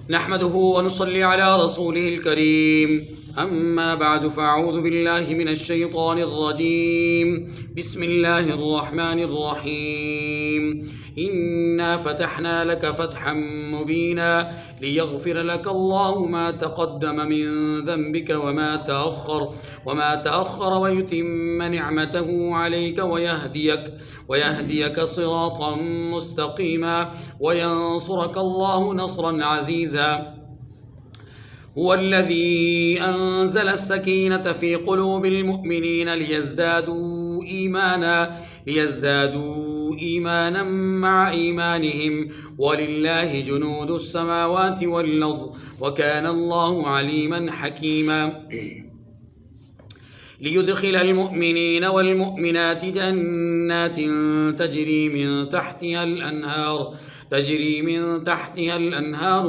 نحمده ونصلي على رسوله الكريم أما بعد فأعوذ بالله من الشيطان الرجيم بسم الله الرحمن الرحيم إنا فتحنا لك فتحا مبينا ليغفر لك الله ما تقدم من ذنبك وما تأخر ويتم نعمته عليك ويهديك صراطا مستقيما وينصرك الله نصرا عزيزا هو الذي أنزل السكينة في قلوب المؤمنين ليزدادوا إيمانا مع إيمانهم ولله جنود السماوات والأرض وكان الله عليما حكيما ليدخل المؤمنين والمؤمنات جنات تجري من تحتها الأنهار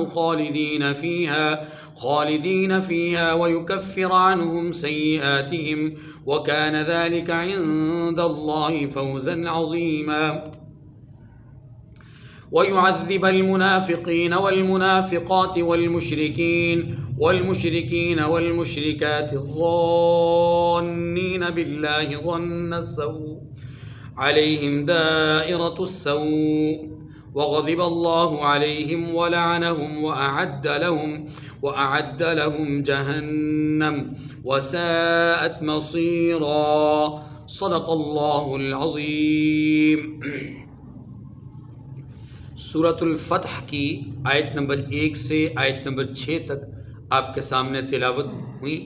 خالدين فيها ويكفر عنهم سيئاتهم وكان ذلك عند الله فوزا عظيما ويعذب المنافقين والمنافقات والمشركين والمشركات الظانين بالله ظن السوء عليهم دائرة السوء وغضب الله عليهم ولعنهم وأعد لهم جهنم وساءت مصيرا صدق الله العظيم۔ سورۃ الفتح کی آیت نمبر 1 سے آیت نمبر 6 تک آپ کے سامنے تلاوت ہوئی۔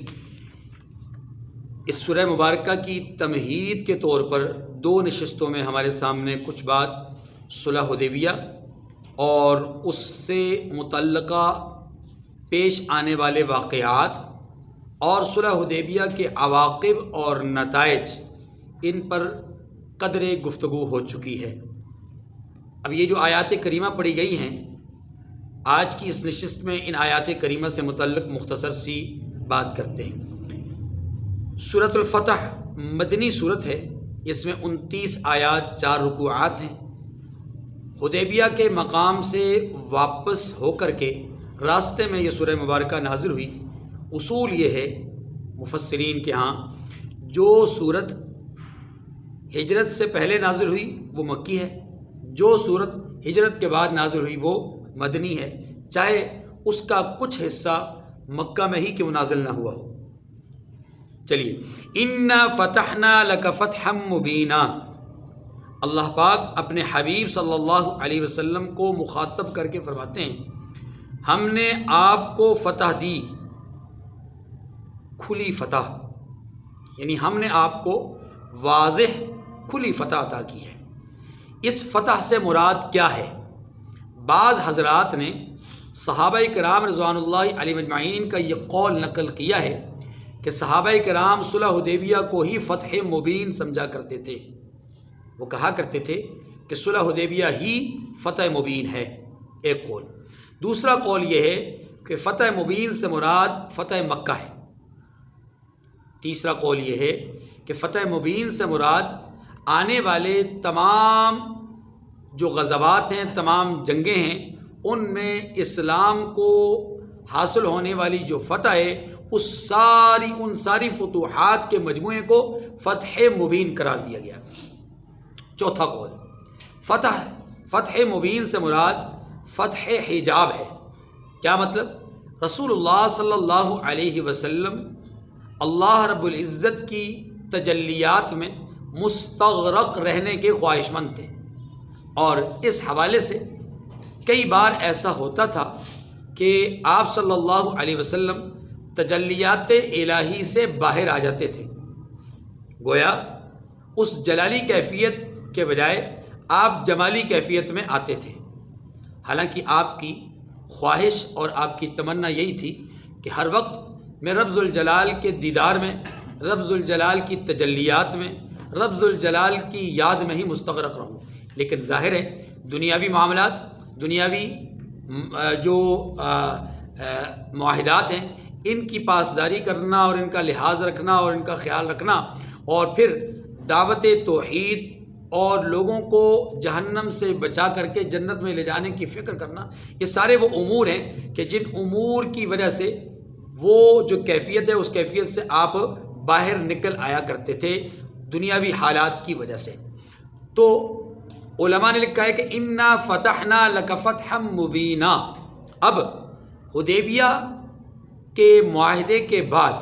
اس سورہ مبارکہ کی تمہید کے طور پر 2 نشستوں میں ہمارے سامنے کچھ بات صلح حدیبیہ اور اس سے متعلقہ پیش آنے والے واقعات اور صلح حدیبیہ کے عواقب اور نتائج ان پر قدر گفتگو ہو چکی ہے۔ اب یہ جو آیات کریمہ پڑھی گئی ہیں آج کی اس نشست میں ان آیات کریمہ سے متعلق مختصر سی بات کرتے ہیں۔ سورۃ الفتح مدنی سورت ہے، اس میں 29 آیات 4 رکوعات ہیں۔ حدیبیہ کے مقام سے واپس ہو کر کے راستے میں یہ سورہ مبارکہ نازل ہوئی۔ اصول یہ ہے مفسرین کے ہاں جو سورت ہجرت سے پہلے نازل ہوئی وہ مکی ہے، جو سورت ہجرت کے بعد نازل ہوئی وہ مدنی ہے، چاہے اس کا کچھ حصہ مکہ میں ہی کیوں نازل نہ ہوا ہو۔ چلیے، انا فتحنا لک فتحا مبینا، اللہ پاک اپنے حبیب صلی اللہ علیہ وسلم کو مخاطب کر کے فرماتے ہیں ہم نے آپ کو فتح دی، کھلی فتح، یعنی ہم نے آپ کو واضح کھلی فتح عطا کی ہے۔ اس فتح سے مراد کیا ہے؟ بعض حضرات نے صحابہ کرام رضوان اللہ علیہم اجمعین کا یہ قول نقل کیا ہے کہ صحابہ کرام صلح حدیبیہ کو ہی فتح مبین سمجھا کرتے تھے، وہ کہا کرتے تھے کہ صلح حدیبیہ ہی فتح مبین ہے، ایک قول۔ دوسرا قول یہ ہے کہ فتح مبین سے مراد فتح مکہ ہے۔ تیسرا قول یہ ہے کہ فتح مبین سے مراد آنے والے تمام جو غزوات ہیں، تمام جنگیں ہیں، ان میں اسلام کو حاصل ہونے والی جو فتح ہے ان ساری فتوحات کے مجموعے کو فتح مبین قرار دیا گیا۔ چوتھا قول فتح مبین سے مراد فتح حجاب ہے۔ کیا مطلب؟ رسول اللہ صلی اللہ علیہ وسلم اللہ رب العزت کی تجلیات میں مستغرق رہنے کے خواہش مند تھے، اور اس حوالے سے کئی بار ایسا ہوتا تھا کہ آپ صلی اللہ علیہ وسلم تجلیات الہی سے باہر آ جاتے تھے، گویا اس جلالی کیفیت کے بجائے آپ جمالی کیفیت میں آتے تھے۔ حالانکہ آپ کی خواہش اور آپ کی تمنا یہی تھی کہ ہر وقت میں رب ذوالجلال کے دیدار میں، رب ذوالجلال کی تجلیات میں، رب ذوالجلال کی یاد میں ہی مستغرق رہوں۔ لیکن ظاہر ہے دنیاوی معاملات، دنیاوی جو معاہدات ہیں، ان کی پاسداری کرنا اور ان کا لحاظ رکھنا اور ان کا خیال رکھنا، اور پھر دعوت توحید اور لوگوں کو جہنم سے بچا کر کے جنت میں لے جانے کی فکر کرنا، یہ سارے وہ امور ہیں کہ جن امور کی وجہ سے وہ جو کیفیت ہے اس کیفیت سے آپ باہر نکل آیا کرتے تھے دنیاوی حالات کی وجہ سے۔ تو علماء نے لکھا ہے کہ انا فتحنا لک فتحا مبینا۔ اب حدیبیہ کے معاہدے کے بعد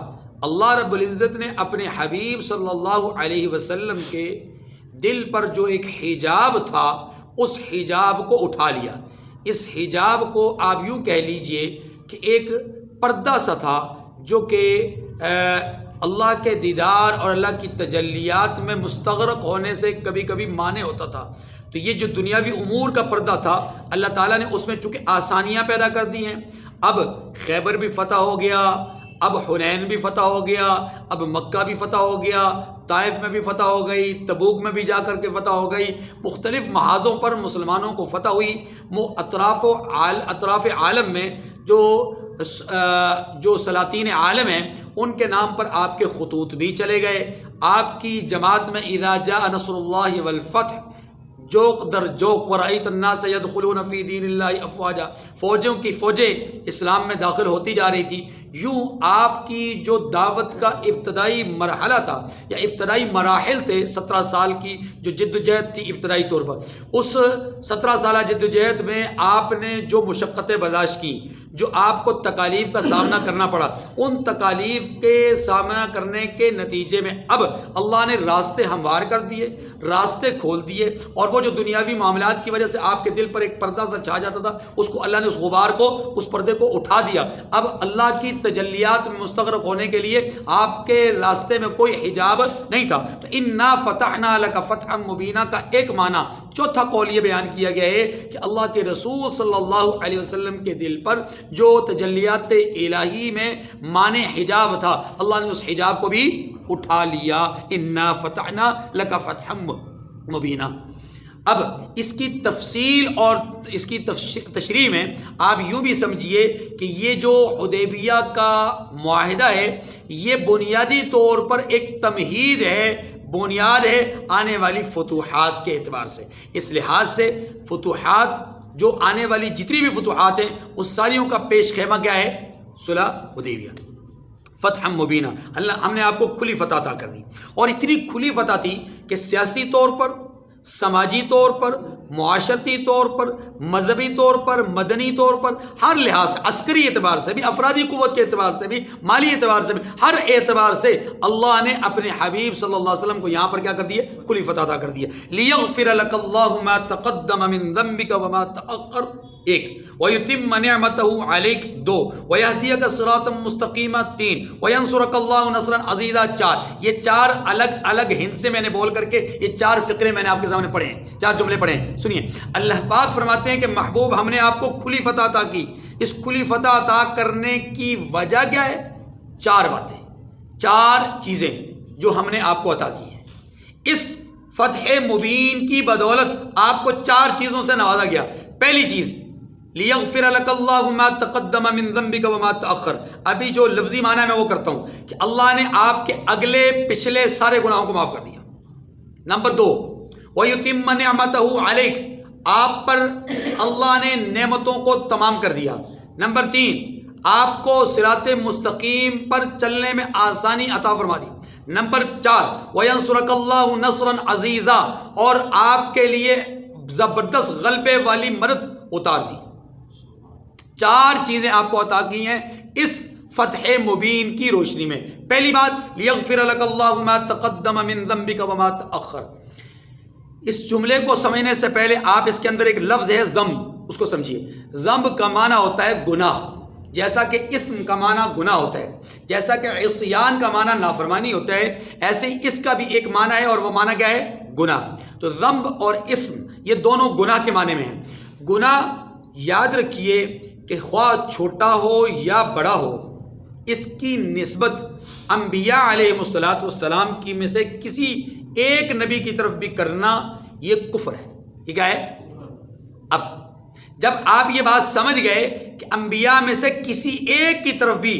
اللہ رب العزت نے اپنے حبیب صلی اللہ علیہ وسلم کے دل پر جو ایک حجاب تھا اس حجاب کو اٹھا لیا۔ اس حجاب کو آپ یوں کہہ لیجئے کہ ایک پردہ سا تھا جو کہ اللہ کے دیدار اور اللہ کی تجلیات میں مستغرق ہونے سے کبھی کبھی مانع ہوتا تھا۔ تو یہ جو دنیاوی امور کا پردہ تھا اللہ تعالیٰ نے اس میں چونکہ آسانیاں پیدا کر دی ہیں۔ اب خیبر بھی فتح ہو گیا، اب حنین بھی فتح ہو گیا، اب مکہ بھی فتح ہو گیا، طائف میں بھی فتح ہو گئی، تبوک میں بھی جا کر کے فتح ہو گئی، مختلف محاذوں پر مسلمانوں کو فتح ہوئی۔ اطراف عالم میں جو سلاطین عالم ہیں ان کے نام پر آپ کے خطوط بھی چلے گئے۔ آپ کی جماعت میں اذا جاء نصر اللہ والفتح جوق در جوق ورأیت الناس یدخلون فی دین اللہ افواجا، فوجوں کی فوجیں اسلام میں داخل ہوتی جا رہی تھی۔ یوں آپ کی جو دعوت کا ابتدائی مرحلہ تھا یا ابتدائی مراحل تھے، 17 سال کی جو جد و جہد تھی ابتدائی طور پر، اس 17 سالہ جد و جہد میں آپ نے جو مشقتیں برداشت کی، جو آپ کو تکالیف کا سامنا کرنا پڑا، ان تکالیف کے سامنا کرنے کے نتیجے میں اب اللہ نے راستے ہموار کر دیے، راستے کھول دیے، اور وہ جو دنیاوی معاملات کی وجہ سے آپ کے دل پر ایک پردہ سا چھا جاتا تھا اس کو اللہ نے اس غبار کو، اس پردے کو اٹھا دیا۔ اب اللہ کی تجلیات میں مستغرق ہونے کے لیے آپ کے راستے میں کوئی حجاب نہیں تھا۔ تو انا فتحنا لک فتحا مبینا کا ایک معنی، چوتھا قول یہ بیان کیا گیا ہے کہ اللہ کے رسول صلی اللہ علیہ وسلم کے دل پر جو تجلیات الہی میں مانع حجاب تھا اللہ نے اس حجاب کو بھی اٹھا لیا۔ انا فتحنا لک فتحا مبینا۔ اب اس کی تفصیل اور اس کی تشریح میں آپ یوں بھی سمجھیے کہ یہ جو حدیبیہ کا معاہدہ ہے یہ بنیادی طور پر ایک تمہید ہے، بنیاد ہے آنے والی فتوحات کے اعتبار سے۔ اس لحاظ سے فتوحات جو آنے والی جتنی بھی فتوحات ہیں اس ساریوں کا پیش خیمہ کیا ہے؟ صلح حدیبیہ، فتح مبینہ۔ اللہ ہم نے آپ کو کھلی فتح عطا کر دی، اور اتنی کھلی فتح تھی کہ سیاسی طور پر، سماجی طور پر، معاشرتی طور پر، مذہبی طور پر، مدنی طور پر، ہر لحاظ سے، عسکری اعتبار سے بھی، افرادی قوت کے اعتبار سے بھی، مالی اعتبار سے بھی، ہر اعتبار سے اللہ نے اپنے حبیب صلی اللہ علیہ وسلم کو یہاں پر کیا کر دیا؟ کھلی فتح عطا کر دیا۔ لیغفر لک اللہ ما تقدم من ذنبک وما تأخر، ایک، ویتم نعمتہ علیک، دو، ویہدیک صراطا مستقیما، تین، وینصرک اللہ نصرا عزیزا، چار۔ یہ چار الگ الگ ہند سے میں نے بول کر کے یہ چار فقرے میں نے آپ کے سامنے پڑھے ہیں، چار جملے پڑھے ہیں۔ سنیے، اللہ پاک فرماتے ہیں کہ محبوب ہم نے آپ کو کھلی فتح عطا کی۔ اس کھلی فتح عطا کرنے کی وجہ کیا ہے؟ چار باتیں، چار چیزیں جو ہم نے آپ کو عطا کی ہیں۔ اس فتح مبین کی بدولت آپ کو چار چیزوں سے نوازا گیا۔ پہلی چیز، لیغفر لک اللہ ما تقدم من ذنبک وما تأخر، ابھی جو لفظی معنی ہے میں وہ کرتا ہوں کہ اللہ نے آپ کے اگلے پچھلے سارے گناہوں کو معاف کر دیا۔ نمبر دو، ویتم نعمتہ علیک، آپ پر اللہ نے نعمتوں کو تمام کر دیا۔ نمبر تین، آپ کو صراط مستقیم پر چلنے میں آسانی عطا فرما دی۔ نمبر چار، وینصرک اللہ نصرا عزیزا، اور آپ کے لیے زبردست غلبے والی مدد اتار دی۔ چار چیزیں آپ کو عطا کی ہیں اس فتح مبین کی روشنی میں۔ پہلی بات، لیغفر لک اللہ ما تقدم من ذنبک وما تأخر۔ اس جملے کو سمجھنے سے پہلے آپ اس کے اندر ایک لفظ ہے ذنب، اس کو سمجھیے۔ ذنب کا معنی ہوتا ہے گناہ، جیسا کہ اسم کا معنی گناہ ہوتا ہے، جیسا کہ عصیان کا معنی نافرمانی ہوتا ہے، ایسے ہی اس کا بھی ایک معنی ہے، اور وہ معنی کیا ہے؟ گناہ۔ تو ذنب اور اسم یہ دونوں گناہ کے معنی میں ہیں۔ گناہ یاد رکھیے کہ خواہ چھوٹا ہو یا بڑا ہو، اس کی نسبت انبیاء علیہ السلام کی میں سے کسی ایک نبی کی طرف بھی کرنا یہ کفر ہے۔ یہ کیا ہے؟ اب جب آپ یہ بات سمجھ گئے کہ انبیاء میں سے کسی ایک کی طرف بھی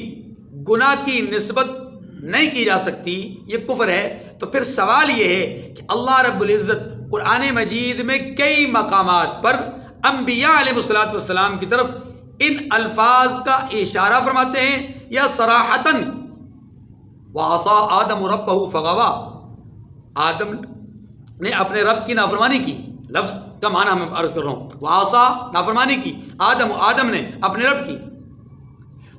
گناہ کی نسبت نہیں کی جا سکتی، یہ کفر ہے، تو پھر سوال یہ ہے کہ اللہ رب العزت قرآن مجید میں کئی مقامات پر انبیاء علیہ الصلوۃ والسلام کی طرف ان الفاظ کا اشارہ فرماتے ہیں یا صراحتاً وعصا آدم ربہ فغوا، آدم نے اپنے رب کی نافرمانی کی، لفظ کا معنی میں عرض کر رہا ہوں، وعصا نافرمانی کی، آدم نے اپنے رب کی۔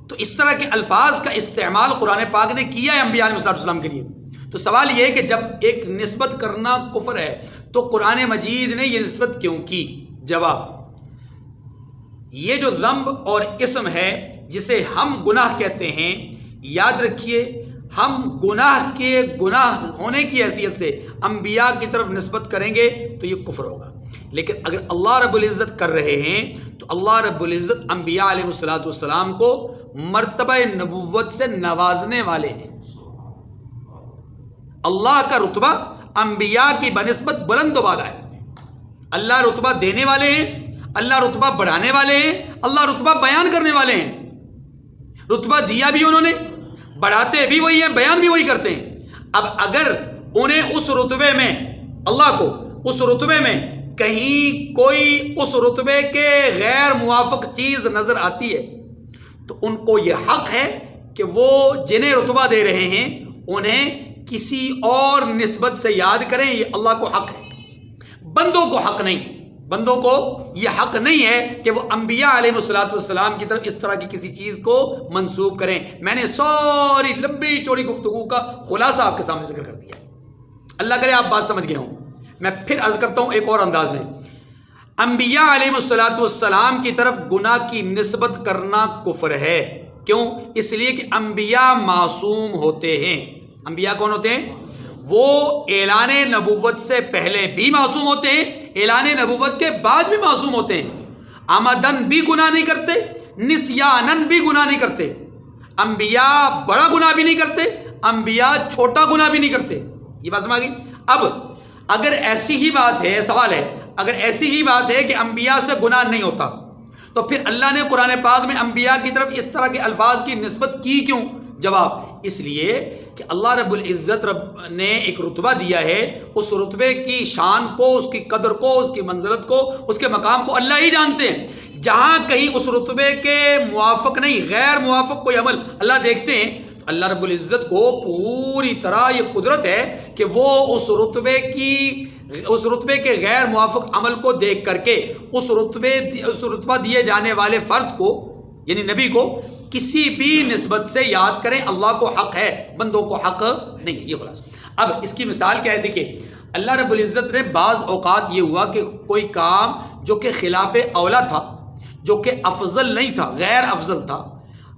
تو اس طرح کے الفاظ کا استعمال قرآن پاک نے کیا ہے انبیاء علیہ السلام کے لیے۔ تو سوال یہ ہے کہ جب ایک نسبت کرنا کفر ہے تو قرآن مجید نے یہ نسبت کیوں کی؟ جواب، یہ جو ذنب اور اسم ہے جسے ہم گناہ کہتے ہیں، یاد رکھیے ہم گناہ کے گناہ ہونے کی حیثیت سے انبیاء کی طرف نسبت کریں گے تو یہ کفر ہوگا، لیکن اگر اللہ رب العزت کر رہے ہیں تو اللہ رب العزت انبیاء علیہ الصلوۃ والسلام کو مرتبہ نبوت سے نوازنے والے ہیں۔ اللہ کا رتبہ انبیاء کی بنسبت بلند و بالا ہے، اللہ رتبہ دینے والے ہیں، اللہ رتبہ بڑھانے والے ہیں، اللہ رتبہ بیان کرنے والے ہیں۔ رتبہ دیا بھی انہوں نے، بڑھاتے بھی وہی ہیں، بیان بھی وہی کرتے ہیں۔ اب اگر انہیں اس رتبے میں، اللہ کو اس رتبے میں کہیں کوئی اس رتبے کے غیر موافق چیز نظر آتی ہے تو ان کو یہ حق ہے کہ وہ جنہیں رتبہ دے رہے ہیں انہیں کسی اور نسبت سے یاد کریں، یہ اللہ کو حق ہے، بندوں کو حق نہیں۔ بندوں کو یہ حق نہیں ہے کہ وہ انبیاء علیہ الصلوۃ والسلام کی طرف اس طرح کی کسی چیز کو منسوب کریں۔ میں نے ساری لمبی چوڑی گفتگو کا خلاصہ آپ کے سامنے ذکر کر دیا ہے، اللہ کرے آپ بات سمجھ گئے ہوں۔ میں پھر عرض کرتا ہوں ایک اور انداز میں، انبیاء علیہ الصلوۃ والسلام کی طرف گناہ کی نسبت کرنا کفر ہے۔ کیوں؟ اس لیے کہ انبیاء معصوم ہوتے ہیں۔ انبیاء کون ہوتے ہیں؟ وہ اعلان نبوت سے پہلے بھی معصوم ہوتے ہیں، اعلان نبوت کے بعد بھی معصوم ہوتے ہیں۔ عمدن بھی گناہ نہیں کرتے، نسیانن بھی گناہ نہیں کرتے۔ انبیاء بڑا گناہ بھی نہیں کرتے، انبیاء چھوٹا گناہ بھی نہیں کرتے۔ یہ بات سمجھ گئی؟ اب اگر ایسی ہی بات ہے، سوال ہے، اگر ایسی ہی بات ہے کہ انبیاء سے گناہ نہیں ہوتا تو پھر اللہ نے قرآن پاک میں انبیاء کی طرف اس طرح کے الفاظ کی نسبت کی کیوں؟ جواب، اس لیے کہ اللہ رب العزت نے ایک رتبہ دیا ہے، اس رتبے کی شان کو، اس کی قدر کو، اس کی منزلت کو، اس کے مقام کو اللہ ہی جانتے ہیں۔ جہاں کہیں اس رتبے کے موافق نہیں، غیر موافق کوئی عمل اللہ دیکھتے ہیں تو اللہ رب العزت کو پوری طرح یہ قدرت ہے کہ وہ اس رتبے کے غیر موافق عمل کو دیکھ کر کے اس رتبہ دیے جانے والے فرد کو، یعنی نبی کو، کسی بھی نسبت سے یاد کریں۔ اللہ کو حق ہے، بندوں کو حق نہیں ہے۔ یہ خلاصہ۔ اب اس کی مثال کیا ہے؟ دیکھیے اللہ رب العزت نے بعض اوقات یہ ہوا کہ کوئی کام جو کہ خلاف اولا تھا، جو کہ افضل نہیں تھا، غیر افضل تھا،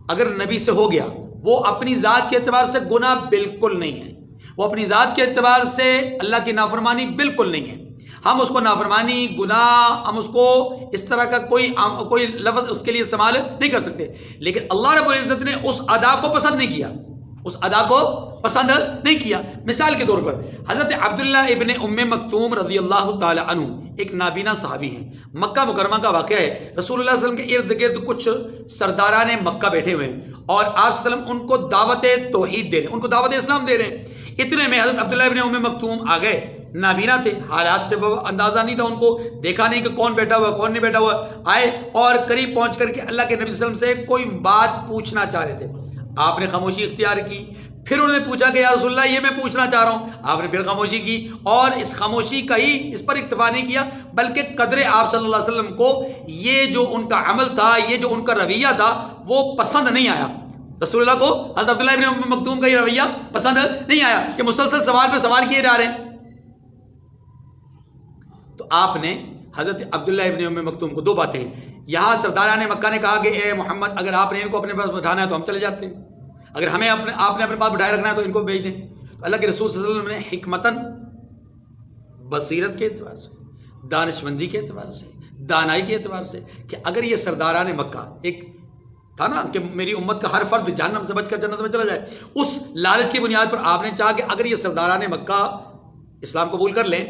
اگر نبی سے ہو گیا، وہ اپنی ذات کے اعتبار سے گناہ بالکل نہیں ہے، وہ اپنی ذات کے اعتبار سے اللہ کی نافرمانی بالکل نہیں ہے۔ ہم اس کو نافرمانی، گناہ، ہم اس کو اس طرح کا کوئی لفظ اس کے لیے استعمال نہیں کر سکتے، لیکن اللہ رب العزت نے اس ادا کو پسند نہیں کیا، اس ادا کو پسند نہیں کیا۔ مثال کے طور پر حضرت عبداللہ ابن ام مکتوم رضی اللہ تعالی عنہ ایک نابینا صحابی ہیں، مکہ مکرمہ کا واقعہ ہے۔ رسول اللہ صلی اللہ علیہ وسلم کے ارد گرد کچھ سرداران مکہ بیٹھے ہوئے ہیں اور آپ صلی اللہ علیہ وسلم ان کو دعوت توحید دے رہے ہیں، ان کو دعوت اسلام دے رہے ہیں۔ اتنے میں حضرت عبداللہ ابن ام مکتوم آ گئے، نابینا تھے، حالات سے وہ اندازہ نہیں تھا، ان کو دیکھا نہیں کہ کون بیٹھا ہوا کون نہیں بیٹھا ہوا، آئے اور قریب پہنچ کر کے اللہ کے نبی صلی اللہ علیہ وسلم سے کوئی بات پوچھنا چاہ رہے تھے۔ آپ نے خاموشی اختیار کی، پھر انہوں نے پوچھا کہ یا رسول اللہ یہ میں پوچھنا چاہ رہا ہوں، آپ نے پھر خاموشی کی، اور اس خاموشی کا ہی اس پر اکتفا نہیں کیا بلکہ قدر آپ صلی اللہ علیہ وسلم کو یہ جو ان کا عمل تھا، یہ جو ان کا رویہ تھا وہ پسند نہیں آیا۔ رسول اللہ کو حضرت عبداللہ ابن ام مکتوم کا یہ رویہ پسند نہیں آیا کہ مسلسل سوال پہ سوال کیے جا رہے ہیں۔ تو آپ نے حضرت عبداللہ ابن ام مکتوم کو دو باتیں، یہاں سرداران مکہ نے کہا کہ اے محمد اگر آپ نے ان کو اپنے پاس بٹھانا ہے تو ہم چلے جاتے ہیں، اگر ہمیں آپ نے اپنے پاس بٹھائے رکھنا ہے تو ان کو بھیج دیں۔ تو اللہ کے رسول صلی اللہ علیہ وسلم نے حکمتاً، بصیرت کے اعتبار سے، دانش مندی کے اعتبار سے، دانائی کے اعتبار سے، کہ اگر یہ سرداران مکہ، ایک تھا نا کہ میری امت کا ہر فرد جہنم سے بچ کر جنت میں چلا جائے، اس لالچ کی بنیاد پر آپ نے چاہا کہ اگر یہ سرداران مکہ اسلام قبول کر لیں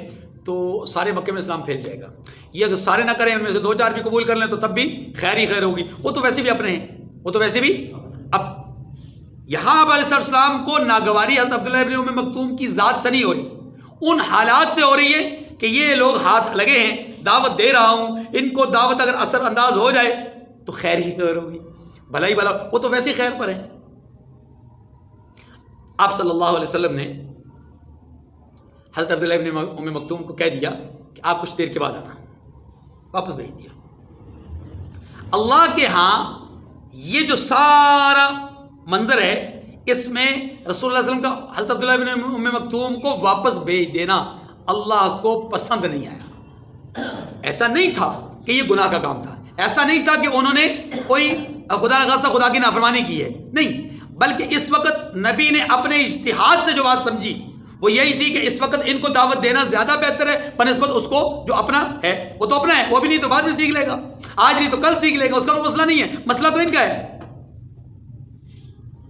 تو سارے مکے میں اسلام پھیل جائے گا، یہ اگر سارے نہ کریں، ان میں سے دو چار بھی قبول کر لیں تو تب بھی خیر ہی خیر ہوگی، وہ تو ویسے بھی اپنے ہیں، وہ تو ویسے بھی۔ اب یہاں آپ علیہ السلام کو ناگواری حضرت عبداللہ ابن ام مکتوم کی ذات سے نہیں ہو رہی، ان حالات سے ہو رہی ہے کہ یہ لوگ ہاتھ لگے ہیں، دعوت دے رہا ہوں، ان کو دعوت اگر اثر انداز ہو جائے تو خیر ہی خیر ہوگی، بھلا ہی بھلا، وہ تو ویسے ہی خیر پر ہے۔ آپ صلی اللہ علیہ وسلم نے حضرت عبداللہ ابن ام مکتوم کو کہہ دیا کہ آپ کچھ دیر کے بعد آنا، واپس بھیج دیا۔ اللہ کے ہاں یہ جو سارا منظر ہے، اس میں رسول اللہ صلی اللہ علیہ وسلم کا حضرت عبداللہ ابن ام مکتوم کو واپس بھیج دینا اللہ کو پسند نہیں آیا۔ ایسا نہیں تھا کہ یہ گناہ کا کام تھا، ایسا نہیں تھا کہ انہوں نے کوئی خدا نخواستہ خدا کی نافرمانی کی ہے، نہیں، بلکہ اس وقت نبی نے اپنے اجتہاد سے جو بات سمجھی وہ یہی تھی کہ اس وقت ان کو دعوت دینا زیادہ بہتر ہے بنسبت اس کو جو اپنا ہے، وہ تو اپنا ہے، وہ بھی نہیں تو بعد میں سیکھ لے گا، آج نہیں تو کل سیکھ لے گا، اس کا کوئی مسئلہ نہیں ہے، مسئلہ تو ان کا ہے۔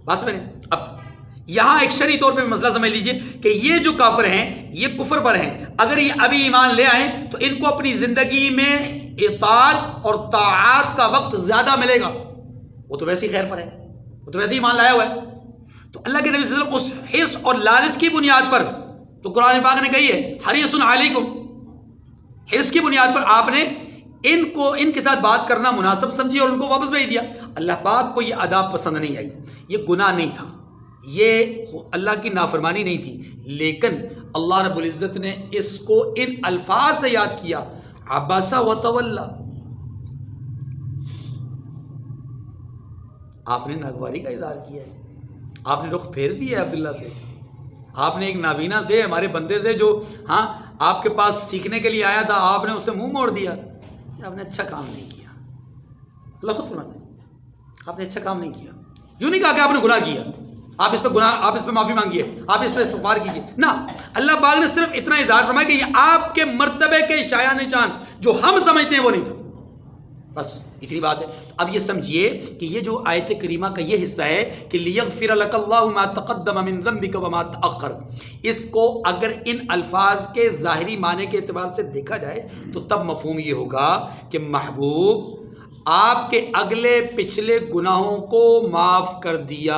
بات سمجھ۔ اب یہاں ایک شرعی طور پہ مسئلہ سمجھ لیجئے کہ یہ جو کافر ہیں یہ کفر پر ہیں، اگر یہ ابھی ایمان لے آئیں تو ان کو اپنی زندگی میں اطاعت اور طاعات کا وقت زیادہ ملے گا، وہ تو ویسے ہی خیر پر ہے، وہ تو ویسے ہی ایمان لایا ہوا ہے۔ تو اللہ کے نبی صلی اللہ علیہ وسلم اس حرص اور لالچ کی بنیاد پر تو قرآن پاک نے کہی ہے حریص علیکم، حرص کی بنیاد پر آپ نے ان کے ساتھ بات کرنا مناسب سمجھی اور ان کو واپس بھیج دیا۔ اللہ پاک کو یہ ادا پسند نہیں آئی، یہ گناہ نہیں تھا، یہ اللہ کی نافرمانی نہیں تھی، لیکن اللہ رب العزت نے اس کو ان الفاظ سے یاد کیا، عبس وتولی، آپ نے ناگواری کا اظہار کیا ہے، آپ نے رخ پھیر دیا ہے عبداللہ سے، آپ نے ایک نابینا سے، ہمارے بندے سے جو آپ کے پاس سیکھنے کے لیے آیا تھا، آپ نے اس سے منہ موڑ دیا، آپ نے اچھا کام نہیں کیا۔ اللہ خود فرماتے ہیں آپ نے اچھا کام نہیں کیا، یوں نہیں کہا کہ آپ نے گناہ کیا، آپ اس پہ معافی مانگیے، آپ اس پہ استغفار کیجیے، نہ، اللہ پاک نے صرف اتنا اظہار فرمایا کہ یہ آپ کے مرتبے کے شایان نشان جو ہم سمجھتے ہیں وہ نہیں تھا، بس اتنی بات ہے۔ اب یہ سمجھیے کہ یہ جو آیت کریمہ کا یہ حصہ ہے کہ لیغفر لک اللہ ما تقدم من ذنبک وما تأخر، اس کو اگر ان الفاظ کے ظاہری معنی کے اعتبار سے دیکھا جائے تو تب مفہوم یہ ہوگا کہ محبوب آپ کے اگلے پچھلے گناہوں کو معاف کر دیا،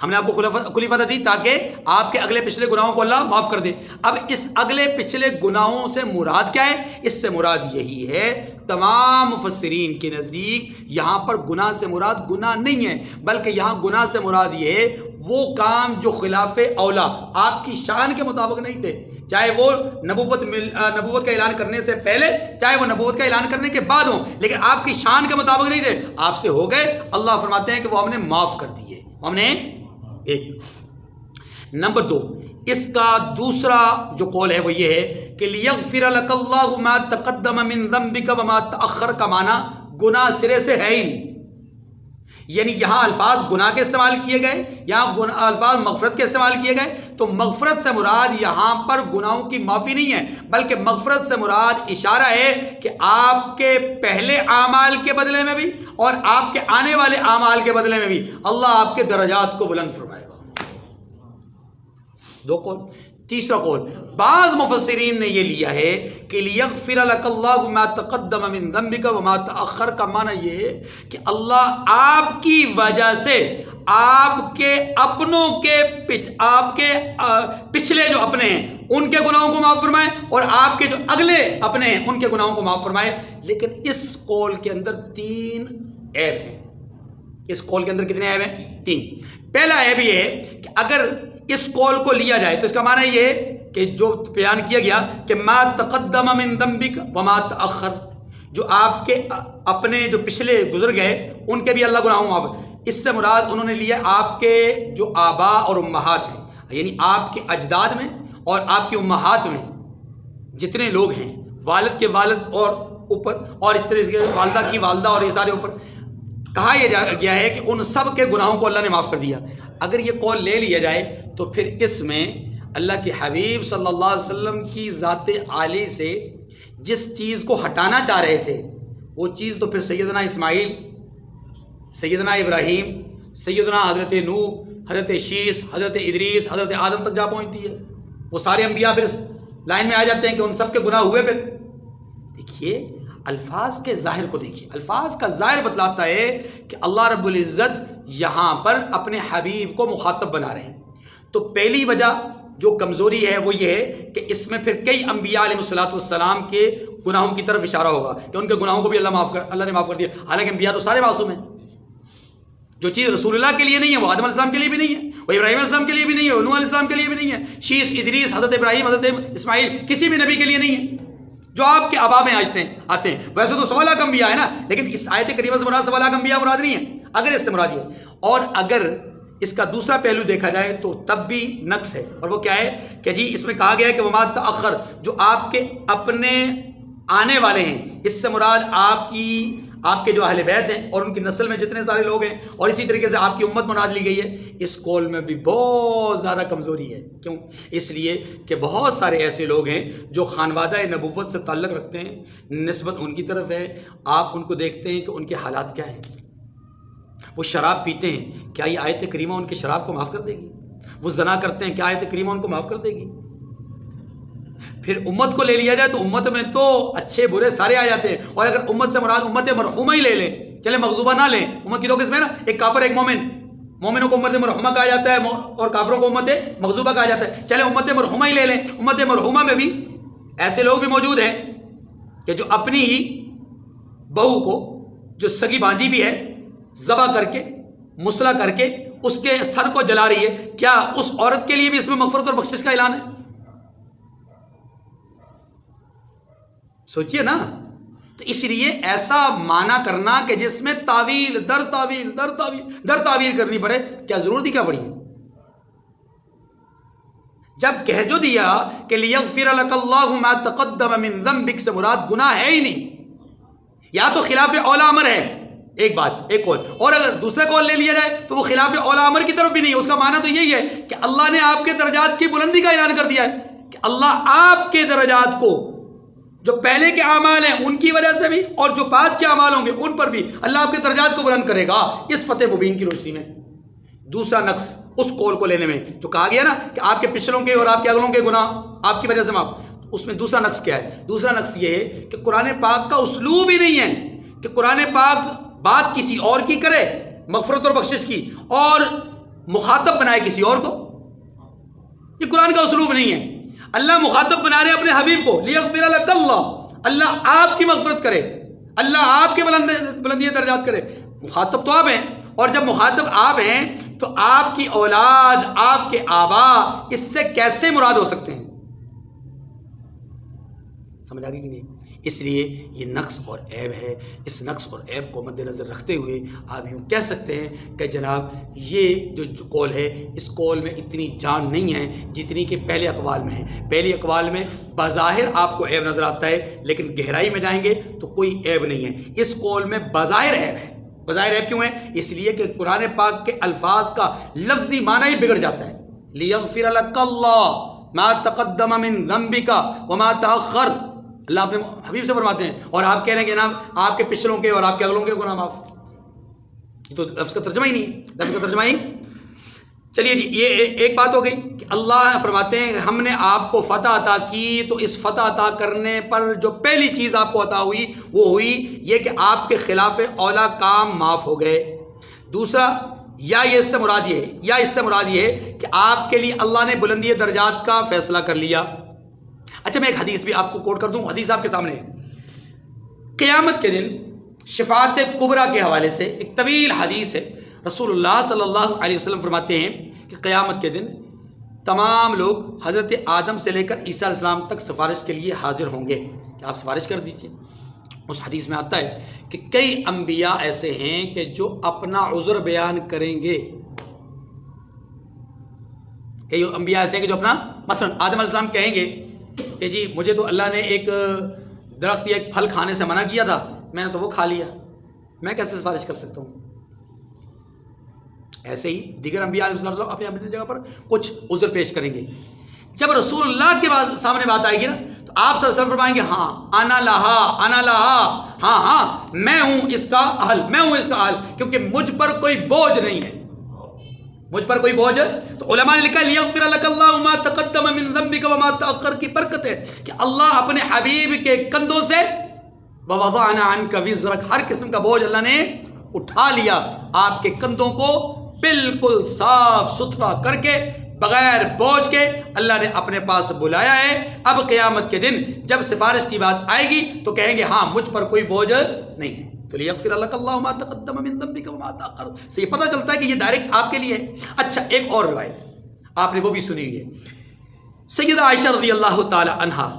ہم نے آپ کو کھلی فتح دی تاکہ آپ کے اگلے پچھلے گناہوں کو اللہ معاف کر دے۔ اب اس اگلے پچھلے گناہوں سے مراد کیا ہے؟ اس سے مراد یہی ہے، تمام مفسرین کے نزدیک یہاں پر گناہ سے مراد گناہ نہیں ہے، بلکہ یہاں گناہ سے مراد یہ ہے وہ کام جو خلاف اولا آپ کی شان کے مطابق نہیں تھے، چاہے وہ نبوت کا اعلان کرنے سے پہلے، چاہے وہ نبوت کا اعلان کرنے کے بعد ہوں، لیکن آپ کی شان کے مطابق نہیں تھے، آپ سے ہو گئے، اللہ فرماتے ہیں کہ وہ ہم نے معاف کر دیے، ہم نے ایک۔ نمبر 2، اس کا دوسرا جو قول ہے وہ یہ ہے کہ لیغفر لک اللہ ما تقدم من ذنبک وما تأخر کا معنی گناہ سرے سے ہے ہی نہیں، یعنی یہاں الفاظ گناہ کے استعمال کیے گئے، یہاں الفاظ مغفرت کے استعمال کیے گئے، تو مغفرت سے مراد یہاں پر گناہوں کی معافی نہیں ہے، بلکہ مغفرت سے مراد اشارہ ہے کہ آپ کے پہلے اعمال کے بدلے میں بھی اور آپ کے آنے والے اعمال کے بدلے میں بھی اللہ آپ کے درجات کو بلند فرمائے گا۔ 2 قول۔ تیسرا قول، بعض مفسرین نے یہ لیا ہے کہ لیغفر لک اللہ ما تقدم من ذنبک وما تأخر کا معنی یہ ہے کہ اللہ آپ کی وجہ سے آپ کے اپنوں کے آپ کے پچھلے جو اپنے ہیں ان کے گناہوں کو معاف فرمائے اور آپ کے جو اگلے اپنے ہیں ان کے گناہوں کو معاف فرمائے۔ لیکن اس قول کے اندر 3 عیب ہیں۔ اس قول کے اندر کتنے عیب ہیں؟ 3۔ پہلا عیب یہ ہے کہ اگر اس قول کو لیا جائے تو اس کا معنی یہ ہے کہ جو بیان کیا گیا کہ ما تقدم من ذنبک وما تأخر، جو آپ کے اپنے جو پچھلے گزر گئے ان کے بھی اللہ گناہوں معاف، اس سے مراد انہوں نے لیا آپ کے جو آبا اور امہات ہیں، یعنی آپ کے اجداد میں اور آپ کی امہات میں جتنے لوگ ہیں، والد کے والد اور اوپر اور اس طرح سے والدہ کی والدہ اور یہ سارے اوپر، کہا یہ گیا ہے کہ ان سب کے گناہوں کو اللہ نے معاف کر دیا۔ اگر یہ قول لے لیا جائے تو پھر اس میں اللہ کے حبیب صلی اللہ علیہ وسلم کی ذات عالی سے جس چیز کو ہٹانا چاہ رہے تھے وہ چیز تو پھر سیدنا اسماعیل، سیدنا ابراہیم، سیدنا حضرت نوح، حضرت شیس، حضرت ادریس، حضرت آدم تک جا پہنچتی ہے۔ وہ سارے انبیاء پھر اس لائن میں آ جاتے ہیں کہ ان سب کے گناہ ہوئے۔ پھر دیکھیے الفاظ کے ظاہر کو دیکھیے، الفاظ کا ظاہر بتلاتا ہے کہ اللہ رب العزت یہاں پر اپنے حبیب کو مخاطب بنا رہے ہیں۔ تو پہلی وجہ جو کمزوری ہے وہ یہ ہے کہ اس میں پھر کئی انبیاء علیہ الصلوۃ والسلام کے گناہوں کی طرف اشارہ ہوگا کہ ان کے گناہوں کو بھی اللہ نے معاف کر دیا، حالانکہ انبیاء تو سارے معصوم ہیں۔ جو چیز رسول اللہ کے لیے نہیں ہے وہ آدم علیہ السلام کے لیے بھی نہیں ہے، وہ ابراہیم علیہ السلام کے لیے بھی نہیں ہے، وہ نوح علیہ السلام کے لیے بھی نہیں ہے، شیش، ادریس، حضرت ابراہیم، حضرت اسماعیل، کسی بھی نبی کے لیے نہیں ہے جو آپ کے آبا میں آتے ہیں۔ ویسے تو 1.25 لاکھ انبیاء ہے نا، لیکن اس آیت کریمہ سے مراد 1.25 لاکھ انبیاء مراد نہیں ہے، اگر اس سے مراد یہ، اور اگر اس کا دوسرا پہلو دیکھا جائے تو تب بھی نقص ہے، اور وہ کیا ہے کہ جی اس میں کہا گیا ہے کہ وما تأخر، جو آپ کے اپنے آنے والے ہیں، اس سے مراد آپ کے جو اہل بیت ہیں اور ان کی نسل میں جتنے سارے لوگ ہیں، اور اسی طریقے سے آپ کی امت مراد لی گئی ہے۔ اس قول میں بھی بہت زیادہ کمزوری ہے۔ کیوں؟ اس لیے کہ بہت سارے ایسے لوگ ہیں جو خانوادہ نبوت سے تعلق رکھتے ہیں، نسبت ان کی طرف ہے، آپ ان کو دیکھتے ہیں کہ ان کے حالات کیا ہیں۔ وہ شراب پیتے ہیں، کیا یہ آیت کریمہ ان کی شراب کو معاف کر دے گی؟ وہ زنا کرتے ہیں، کیا آیت کریمہ ان کو معاف کر دے گی؟ پھر امت کو لے لیا جائے تو امت میں تو اچھے برے سارے آ جاتے ہیں، اور اگر امت سے مراد امت مرحومہ ہی لے لیں، چلے مغضوبہ نہ لیں، امت کی دو قسم ہے نا، ایک کافر ایک مومن، مومنوں کو امت مرحومہ کہا جاتا ہے اور کافروں کو امت مغضوبہ کہا جاتا ہے، چلے امت مرحومہ ہی لے لیں۔ امت مرحومہ میں بھی ایسے لوگ بھی موجود ہیں کہ جو اپنی ہی بہو کو، جو سگی بانجی بھی ہے، ذبح کر کے، مسلح کر کے اس کے سر کو جلا رہی ہے، کیا اس عورت کے لیے بھی اس میں مغفرت اور بخشش کا اعلان ہے؟ سوچئے نا۔ تو اس لیے ایسا معنی کرنا کہ جس میں تعویل در تعویل در تعویل در تعویل کرنی پڑے، کیا ضرورت ہی کیا پڑی ہے؟ جب کہہ جو دیا کہ لیغفر لک اللہ ما تقدم من ذنبک سے مراد گناہ ہے ہی نہیں، یا تو خلاف اولا امر ہے، ایک بات، ایک قول، اور اگر دوسرے قول لے لیا جائے تو وہ خلاف اولا امر کی طرف بھی نہیں ہے۔ اس کا معنی تو یہی ہے کہ اللہ نے آپ کے درجات کی بلندی کا اعلان کر دیا ہے کہ اللہ آپ کے درجات کو، جو پہلے کے اعمال ہیں ان کی وجہ سے بھی اور جو بعد کے اعمال ہوں گے ان پر بھی، اللہ آپ کے درجات کو بلند کرے گا اس فتح مبین کی روشنی میں۔ دوسرا نقص اس قول کو لینے میں جو کہا گیا نا کہ آپ کے پچھلوں کے اور آپ کے اگلوں کے گناہ آپ کی وجہ سے معاف، اس میں دوسرا نقص کیا ہے؟ دوسرا نقص یہ ہے کہ قرآن پاک کا اسلوب ہی نہیں ہے کہ قرآن پاک بات کسی اور کی کرے، مغفرت اور بخشش کی، اور مخاطب بنائے کسی اور کو۔ یہ قرآن کا اسلوب نہیں ہے۔ اللہ مخاطب بنا رہے اپنے حبیب کو، لیغفر لک اللہ، اللہ آپ کی مغفرت کرے، اللہ آپ کے بلندی درجات کرے۔ مخاطب تو آپ ہیں، اور جب مخاطب آپ ہیں تو آپ کی اولاد، آپ کے آبا اس سے کیسے مراد ہو سکتے ہیں؟ سمجھ آ گئی کہ نہیں؟ اس لیے یہ نقص اور عیب ہے۔ اس نقص اور عیب کو مد نظر رکھتے ہوئے آپ یوں کہہ سکتے ہیں کہ جناب یہ جو قول ہے، اس قول میں اتنی جان نہیں ہے جتنی کہ پہلے اقوال میں ہے۔ پہلی اقوال میں بظاہر آپ کو عیب نظر آتا ہے، لیکن گہرائی میں جائیں گے تو کوئی عیب نہیں ہے۔ اس قول میں بظاہر عیب ہے۔ بظاہر عیب کیوں ہے؟ اس لیے کہ قرآن پاک کے الفاظ کا لفظی معنی ہی بگڑ جاتا ہے۔ لیغفر لک اللہ ما تقدم من ذنبک وما تأخر، اللہ اپنے حبیب سے فرماتے ہیں، اور آپ کہہ رہے ہیں کہ جناب آپ کے پچھلوں کے اور آپ کے اگلوں کے گناہ معاف۔ یہ تو لفظ کا ترجمہ ہی نہیں ہے، لفظ کا ترجمہ ہی۔ چلیے جی، یہ ایک بات ہو گئی کہ اللہ فرماتے ہیں ہم نے آپ کو فتح عطا کی، تو اس فتح عطا کرنے پر جو پہلی چیز آپ کو عطا ہوئی وہ ہوئی یہ کہ آپ کے خلاف اولا کام معاف ہو گئے۔ دوسرا، یا یہ اس سے مراد یہ ہے، یا اس سے مراد یہ ہے کہ آپ کے لیے اللہ نے بلندی درجات کا فیصلہ کر لیا۔ اچھا، میں ایک حدیث بھی آپ کو کوٹ کر دوں، حدیث آپ کے سامنے ہے۔ قیامت کے دن شفاعت کبریٰ کے حوالے سے ایک طویل حدیث ہے۔ رسول اللہ صلی اللہ علیہ وسلم فرماتے ہیں کہ قیامت کے دن تمام لوگ حضرت آدم سے لے کر عیسیٰ علیہ السلام تک سفارش کے لیے حاضر ہوں گے کہ آپ سفارش کر دیجیے۔ اس حدیث میں آتا ہے کہ کئی انبیاء ایسے ہیں کہ جو اپنا عذر بیان کریں گے۔ کئی انبیاء ایسے ہیں کہ جو اپنا، مثلا آدم علیہ السلام کہیں گے کہ جی مجھے تو اللہ نے ایک درخت یا ایک پھل کھانے سے منع کیا تھا، میں نے تو وہ کھا لیا، میں کیسے سفارش کر سکتا ہوں؟ ایسے ہی دیگر انبیاء علیہ السلام اپنی اپنی جگہ پر کچھ عذر پیش کریں گے۔ جب رسول اللہ کے سامنے بات آئے گی نا تو آپ صلی اللہ علیہ وسلم فرمائیں گے ہاں انا لہا، ہاں میں ہوں اس کا اہل، میں ہوں اس کا اہل، کیونکہ مجھ پر کوئی بوجھ نہیں ہے، مجھ پر کوئی بوجھ ہے۔ تو علماء نے لکھا لیغفر لک اللہ ما تقدم من ذنبک وما تأخر کی برکت ہے کہ اللہ اپنے حبیب کے کندھوں سے ووضعنا عنک وزرک، ہر قسم کا بوجھ اللہ نے اٹھا لیا، آپ کے کندھوں کو بالکل صاف ستھرا کر کے بغیر بوجھ کے اللہ نے اپنے پاس بلایا ہے. اب قیامت کے دن جب سفارش کی بات آئے گی تو کہیں گے ہاں مجھ پر کوئی بوجھ نہیں ہے. تو لیغفر لک اللہ ما تقدم من ذنبک وما تاخر سے یہ پتہ چلتا ہے کہ یہ ڈائریکٹ آپ کے لیے ہے. اچھا ایک اور روایت آپ نے وہ بھی سنی ہوئی ہے. سیدہ عائشہ رضی اللہ تعالی عنہا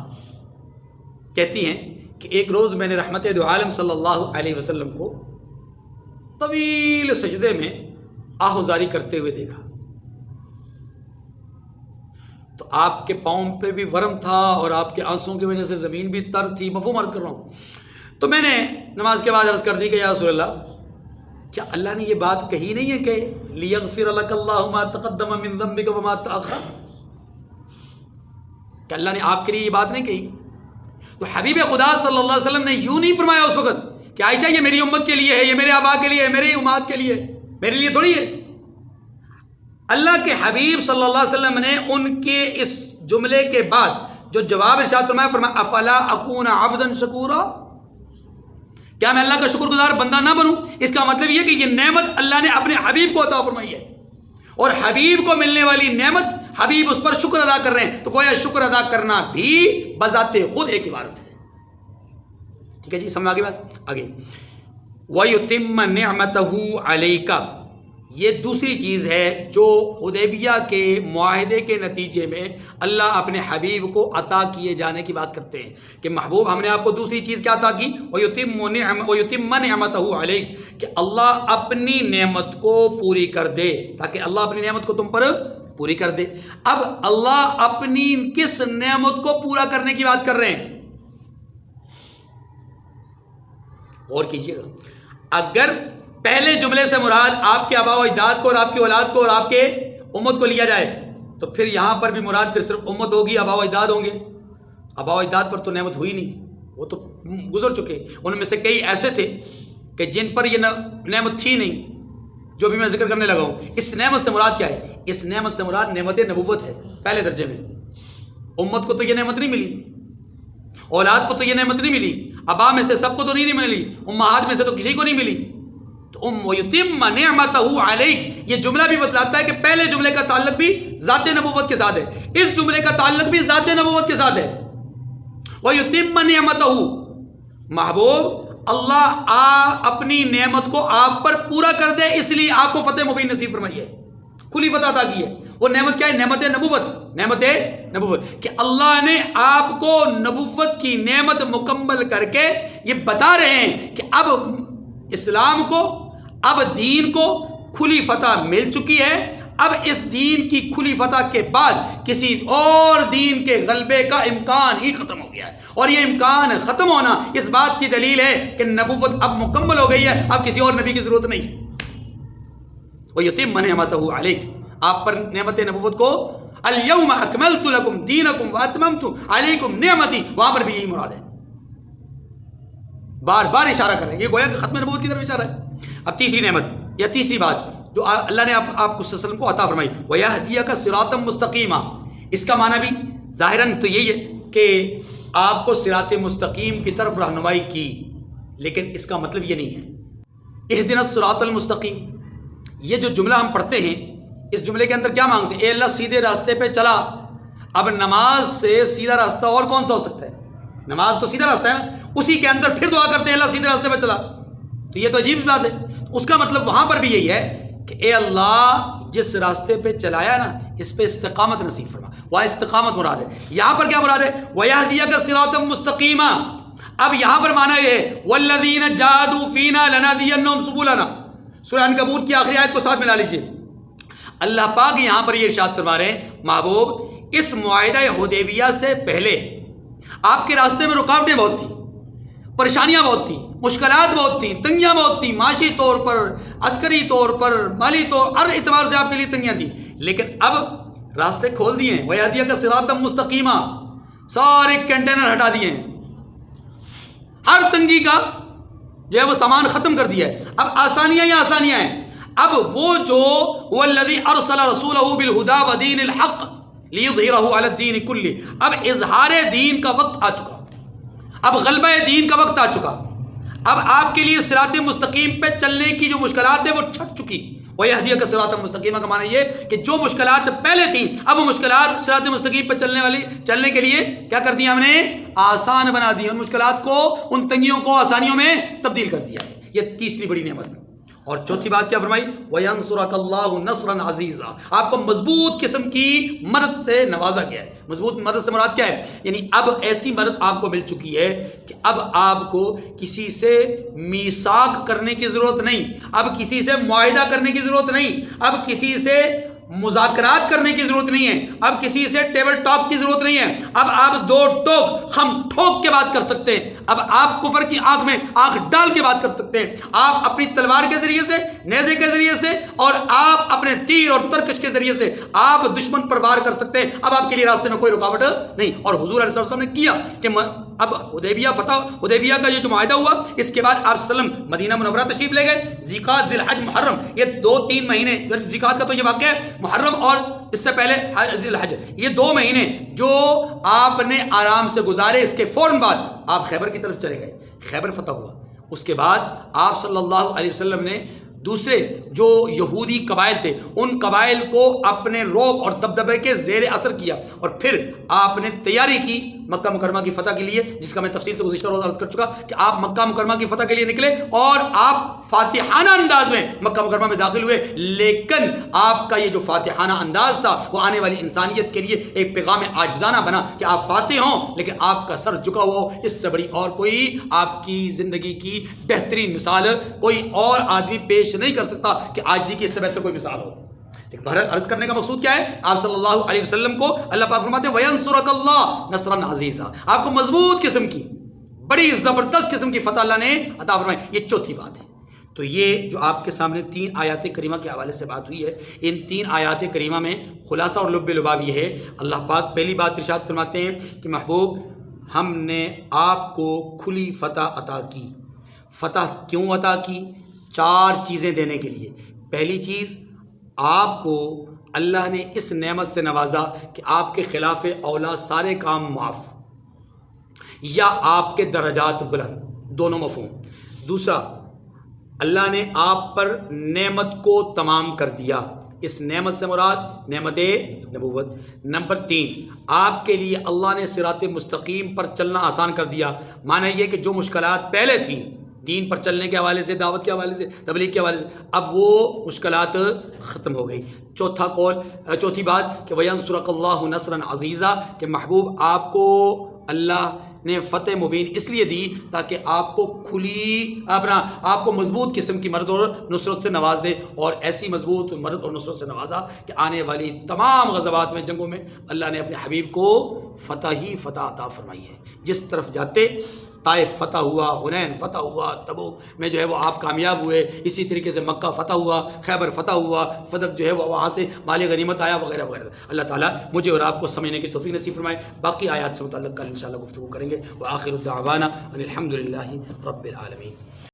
کہتی ہیں کہ ایک روز میں نے رحمت دو عالم صلی اللہ علیہ وسلم کو طویل سجدے میں آہوزاری کرتے ہوئے دیکھا. تو آپ کے پاؤں پہ بھی ورم تھا اور آپ کے آنسوؤں کی وجہ سے زمین بھی تر تھی. مفہوم عرض کر رہا ہوں. تو میں نے نماز کے بعد عرض کر دی کہ یا رسول اللہ کیا اللہ نے یہ بات کہی نہیں ہے کہ لیغفر لک اللہ ما تقدم من ذنبک وما تاخر؟ کہ اللہ نے آپ کے لیے یہ بات نہیں کہی؟ تو حبیب خدا صلی اللہ علیہ وسلم نے یوں نہیں فرمایا اس وقت کہ عائشہ یہ میری امت کے لیے ہے، یہ میرے آبا کے لیے ہے، میری امت کے لیے، میرے لیے تھوڑی ہے. اللہ کے حبیب صلی اللہ علیہ وسلم نے ان کے اس جملے کے بعد جو جواب ارشاد فرمایا افلا اکون عبدا شکورا، کیا میں اللہ کا شکر گزار بندہ نہ بنوں؟ اس کا مطلب یہ کہ یہ نعمت اللہ نے اپنے حبیب کو عطا فرمائی ہے اور حبیب کو ملنے والی نعمت حبیب اس پر شکر ادا کر رہے ہیں. تو گویا شکر ادا کرنا بھی بذات خود ایک عبادت ہے. ٹھیک ہے جی، سمجھ آگے بات آگے. وَيُتِمَّ نِعْمَتَهُ عَلَيْكَ، یہ دوسری چیز ہے جو حدیبیہ کے معاہدے کے نتیجے میں اللہ اپنے حبیب کو عطا کیے جانے کی بات کرتے ہیں کہ محبوب ہم نے آپ کو دوسری چیز کیا عطا کی؟ وَيُتِمَّ نِعْمَتَهُ عَلَيْكَ، کہ اللہ اپنی نعمت کو پوری کر دے، تاکہ اللہ اپنی نعمت کو تم پر پوری کر دے. اب اللہ اپنی کس نعمت کو پورا کرنے کی بات کر رہے ہیں؟ غور کیجیے گا. اگر پہلے جملے سے مراد آپ کے آبا و اجداد کو اور آپ کی اولاد کو اور آپ کے امت کو لیا جائے تو پھر یہاں پر بھی مراد پھر صرف امت ہوگی، آبا و اجداد ہوں گے. آبا و اجداد پر تو نعمت ہوئی نہیں، وہ تو گزر چکے. ان میں سے کئی ایسے تھے کہ جن پر یہ نعمت تھی نہیں جو بھی میں ذکر کرنے لگا ہوں. اس نعمت سے مراد کیا ہے؟ اس نعمت سے مراد نعمت نبوت ہے پہلے درجے میں. امت کو تو یہ نعمت نہیں ملی، اولاد کو تو یہ نعمت نہیں ملی، ابا میں سے سب کو تو نہیں ملی، امہات میں سے تو کسی کو نہیں ملی. تو وَيُتِمَّ نِعْمَتَهُ عَلَيْكَ یہ جملہ بھی بتلاتا ہے کہ پہلے جملے کا تعلق بھی ذات نبوت کے ساتھ ہے، اس جملے کا تعلق بھی ذات نبوت کے ساتھ ہے. وَيُتِمَّ نِعْمَتَهُ، محبوب اللہ اپنی نعمت کو آپ پر پورا کر دے، اس لیے آپ کو فتح مبین نصیب فرمائی ہے، کھلی فتح عطا کی ہے. وہ نعمت کیا ہے؟ نعمت نبوت. نعمت نبوت کہ اللہ نے آپ کو نبوت کی نعمت مکمل کر کے یہ بتا رہے ہیں کہ اب اسلام کو، اب دین کو کھلی فتح مل چکی ہے. اب اس دین کی کھلی فتح کے بعد کسی اور دین کے غلبے کا امکان ہی ختم ہو گیا ہے، اور یہ امکان ختم ہونا اس بات کی دلیل ہے کہ نبوت اب مکمل ہو گئی ہے، اب کسی اور نبی کی ضرورت نہیں ہے. وَيُتِمَّ نِعْمَتَهُ عَلَيْكَ، آپ پر نعمت نبوت کو الْيَوْمَ أَكْمَلْتُ لَكُمْ دِينَكُمْ وَأَتْمَمْتُ عَلَيْكُمْ نِعْمَتِي، وہاں پر بھی یہی مراد ہے. بار بار اشارہ کر رہے ہیں، یہ گویا کہ ختم نبوت کی طرف اشارہ ہے. اب تیسری نعمت یا تیسری بات جو اللہ نے آپ کو صلی اللہ علیہ وسلم کو عطا فرمائی، وَيَهْدِيَكَ صِرَاطًا مُسْتَقِيمًا، اس کا معنی بھی ظاہراً تو یہی ہے کہ آپ کو صراط مستقیم کی طرف رہنمائی کی، لیکن اس کا مطلب یہ نہیں ہے. اهْدِنَا الصِّرَاطَ الْمُسْتَقِيمَ، یہ جو جملہ ہم پڑھتے ہیں اس جملے کے اندر کیا مانگتے ہیں؟ اے اللہ سیدھے راستے پہ چلا. اب نماز سے سیدھا راستہ اور کون سا ہو سکتا ہے؟ نماز تو سیدھا راستہ ہے نا، اسی کے اندر پھر دعا کرتے ہیں اللہ سیدھے راستے پہ چلا. تو یہ تو عجیب بات ہے. اس کا مطلب وہاں پر بھی یہی ہے کہ اے اللہ جس راستے پہ چلایا نا اس پہ استقامت نصیب فرما. وہاں استقامت مراد ہے، یہاں پر کیا مراد ہے؟ وَيَهْدِيَكَ صِرَاطًا مُسْتَقِيمًا. اب یہاں پر معنی یہ ہے وَالَّذِينَ جَاهَدُوا فِينَا لَنَهْدِيَنَّهُمْ سُبُلَنَا. سورہ عنکبوت کی آخری آیت کو ساتھ ملا لیجیے. اللہ پاک یہاں پر یہ ارشاد فرما رہے ہیں محبوب اس معاہدہ حدیبیہ سے پہلے آپ کے راستے میں رکاوٹیں بہت تھیں، پریشانیاں بہت تھیں، مشکلات بہت تھیں، تنگیاں بہت تھیں، معاشی طور پر، عسکری طور پر، مالی طور، ہر اعتبار سے آپ کے لیے تنگیاں تھیں. لیکن اب راستے کھول دیے ہیں، وَيَهْدِيَكَ صِرَاطًا مُسْتَقِيمًا، سارے کنٹینر ہٹا دیے ہیں، ہر تنگی کا جو ہے وہ سامان ختم کر دیا ہے. اب آسانیاں ہی آسانیاں ہیں. اب وہ جو وَالَّذِي أَرْسَلَ رَسُولَهُ بِالْهُدَى وَدِينِ الْحَقِّ لِيُظْهِرَهُ عَلَى الدِّينِ كُلِّهِ، اب اظہار دین کا وقت آ چکا، اب غلبہ دین کا وقت آ چکا. اب آپ کے لیے صراط مستقیم پہ چلنے کی جو مشکلات ہیں وہ چھٹ چکی، وَيَهْدِيَكَ صِرَاطًا مُسْتَقِيمًا کا معنی یہ کہ جو مشکلات پہلے تھیں اب وہ مشکلات صراط مستقیم پر چلنے کے لیے کیا کر دیا ہم نے؟ آسان بنا دی، ان مشکلات کو، ان تنگیوں کو آسانیوں میں تبدیل کر دیا ہے۔ یہ تیسری بڑی نعمت ہے۔ اور چوتھی بات کیا فرمائی؟ وَيَنْصُرَكَ اللَّهُ نَصْرًا عَزِيزًا، آپ کو مضبوط قسم کی مدد سے نوازا گیا ہے۔ مضبوط مدد سے مراد کیا ہے؟ یعنی اب ایسی مدد آپ کو مل چکی ہے کہ اب آپ کو کسی سے میثاق کرنے کی ضرورت نہیں، اب کسی سے معاہدہ کرنے کی ضرورت نہیں، اب کسی سے مذاکرات کرنے کی ضرورت نہیں ہے، اب کسی سے ٹیبل ٹاک کی ضرورت نہیں ہے، اب آپ دو ٹوک ہم ٹھوک کے بات کر سکتے ہیں، اب آپ کفر کی آنکھ میں آنکھ ڈال کے بات کر سکتے ہیں، آپ اپنی تلوار کے ذریعے سے، نیزے کے ذریعے سے، اور آپ اپنے تیر اور ترکش کے ذریعے سے آپ دشمن پر وار کر سکتے ہیں۔ اب آپ کے لیے راستے میں کوئی رکاوٹ نہیں۔ اور حضور علیہ السلام نے کیا کہ اب حدیبیہ کا یہ جو معاہدہ ہوا، اس کے بعد آپ وسلم مدینہ منورہ تشریف لے گئے۔ ذیقات، ذی الحج، محرم، یہ 2-3 مہینے، ذیقات کا تو یہ واقعہ ہے، محرم اور اس سے پہلے ذی الحج، یہ 2 مہینے جو آپ نے آرام سے گزارے، اس کے فوراً بعد آپ خیبر کی طرف چلے گئے، خیبر فتح ہوا۔ اس کے بعد آپ صلی اللہ علیہ وسلم نے دوسرے جو یہودی قبائل تھے ان قبائل کو اپنے رعب اور دبدبے کے زیر اثر کیا، اور پھر آپ نے تیاری کی مکہ مکرمہ کی فتح کے لیے، جس کا میں تفصیل سے گزشتہ روز عرض کر چکا کہ آپ مکہ مکرمہ کی فتح کے لیے نکلے اور آپ فاتحانہ انداز میں مکہ مکرمہ میں داخل ہوئے، لیکن آپ کا یہ جو فاتحانہ انداز تھا وہ آنے والی انسانیت کے لیے ایک پیغام عاجزانہ بنا کہ آپ فاتح ہوں لیکن آپ کا سر جھکا ہوا ہو۔ اس سے بڑی اور کوئی آپ کی زندگی کی بہترین مثال کوئی اور آدمی پیش نہیں کر سکتا کہ عاجزی کی اس سے بہتر کوئی مثال ہو۔ بہرحال عرض کرنے کا مقصود کیا ہے؟ آپ صلی اللہ علیہ وسلم کو اللہ پاک فرماتے ہیں وَيَنْصُرَكَ اللَّهُ نَصْرًا عَزِيزًا، آپ کو مضبوط قسم کی، بڑی زبردست قسم کی فتح اللہ نے عطا فرمائی۔ یہ چوتھی بات ہے۔ تو یہ جو آپ کے سامنے 3 آیات کریمہ کے حوالے سے بات ہوئی ہے، ان 3 آیات کریمہ میں خلاصہ اور لب لباب یہ ہے، اللہ پاک پہلی بات ارشاد فرماتے ہیں کہ محبوب ہم نے آپ کو کھلی فتح عطا کی۔ فتح کیوں عطا کی؟ 4 چیزیں دینے کے لیے۔ پہلی چیز، آپ کو اللہ نے اس نعمت سے نوازا کہ آپ کے خلاف اولا سارے کام معاف یا آپ کے درجات بلند، دونوں مفہوم۔ دوسرا، اللہ نے آپ پر نعمت کو تمام کر دیا، اس نعمت سے مراد نعمت نبوت۔ نمبر 3، آپ کے لیے اللہ نے صراط مستقیم پر چلنا آسان کر دیا، معنی یہ کہ جو مشکلات پہلے تھیں دین پر چلنے کے حوالے سے، دعوت کے حوالے سے، تبلیغ کے حوالے سے، اب وہ مشکلات ختم ہو گئی۔ چوتھی بات کہ وَيَنْصُرَكَ اللَّهُ نَصْرًا عَزِيزًا، کہ محبوب آپ کو اللہ نے فتح مبین اس لیے دی تاکہ آپ کو آپ کو مضبوط قسم کی مدد اور نصرت سے نواز دے، اور ایسی مضبوط مدد اور نصرت سے نوازا کہ آنے والی تمام غزوات میں، جنگوں میں اللہ نے اپنے حبیب کو فتح ہی فتح عطا فرمائی ہے۔ جس طرف جاتے طائف فتح ہوا، حنین فتح ہوا، تبوک میں جو ہے وہ آپ کامیاب ہوئے، اسی طریقے سے مکہ فتح ہوا، خیبر فتح ہوا، فتح جو ہے وہ وہاں سے مال غنیمت آیا، وغیرہ وغیرہ۔ اللہ تعالیٰ مجھے اور آپ کو سمجھنے کی توفیق نصیب فرمائے۔ باقی آیات سے متعلق کل انشاءاللہ گفتگو کریں گے۔ وآخر الدعوانا ان الحمد للہ رب العالمین۔